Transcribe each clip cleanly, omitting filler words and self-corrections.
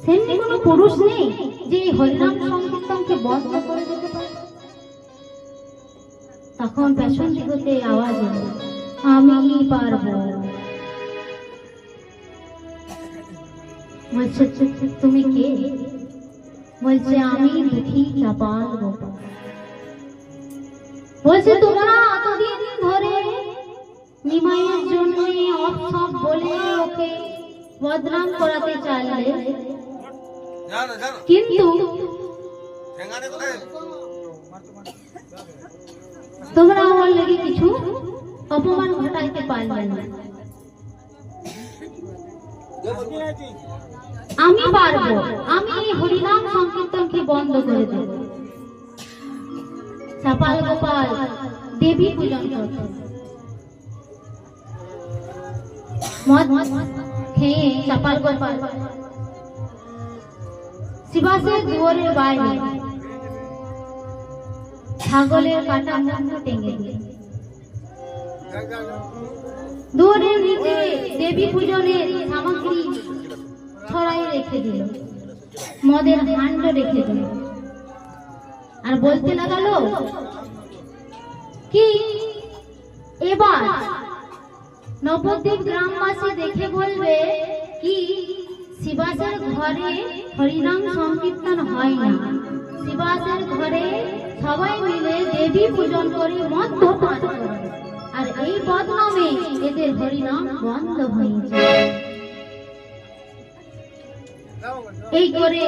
সেমনি কোনো পুরুষ নেই যে এই হরিনাম সংকীর্তনকে বন্ধ করে দিতে পারে। তখন পেছন দিকে আওয়াজ এলো, আমি পারবো। বলছে তুমি কে? বলছে আমি দুঃখী চাপাল গোপাল। বলছে তোমরা এতদিন ধরে নিমাইয়ের জন্য সব বলে ওকে বদনাম করাতে চাইলে, কিন্তু তোমরা আমার লেগে কিছু অপমান ঘটাইতে পারবে না। আমি পারবো, আমি এই হরিনাম সংকীর্তনকে বন্ধ করে দেব। চাপাল গোপাল দেবী পূজন করত, মদ খেয়ে চাপাল গোপাল শিবাসের দুয়ারের বাইরে ছাগলের কাটা মুখ টেঙ্গে দিয়ে দুয়ারের নিচে দেবী পূজনের সামগ্রী ছড়াই রেখে দিল, মদের হান্ড রেখে দিল, আর বলতে লাগালো কি এবার নবদ্বীপ গ্রামবাসী দেখে বলবে কি শিবাসের ঘরে হরিনাম সংকীর্তন হয় না, শিবাসের ঘরে সবাই মিলে দেবী পূজন করে মদ পান করে, আর এই বদনামে এদের হরিনাম বন্ধ হয়েছে। এই করে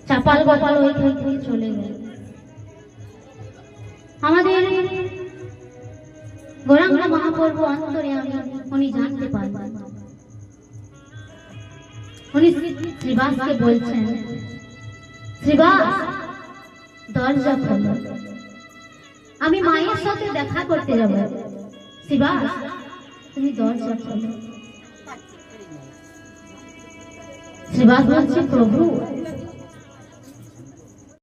চাপাল গোপাল ওইখান থেকে চলে গেল। আমাদের গৌরাঙ্গ মহাপ্রভু অন্তরে উনি জানতে পারবেন, উনি শ্রীবাসকে বলছেন, শ্রীবাস দরজা খোলো, আমি মায়ের সাথে দেখা করতে যাব। শ্রীবাস তুমি দরজা খোলো। শ্রীবাস বলছে প্রভু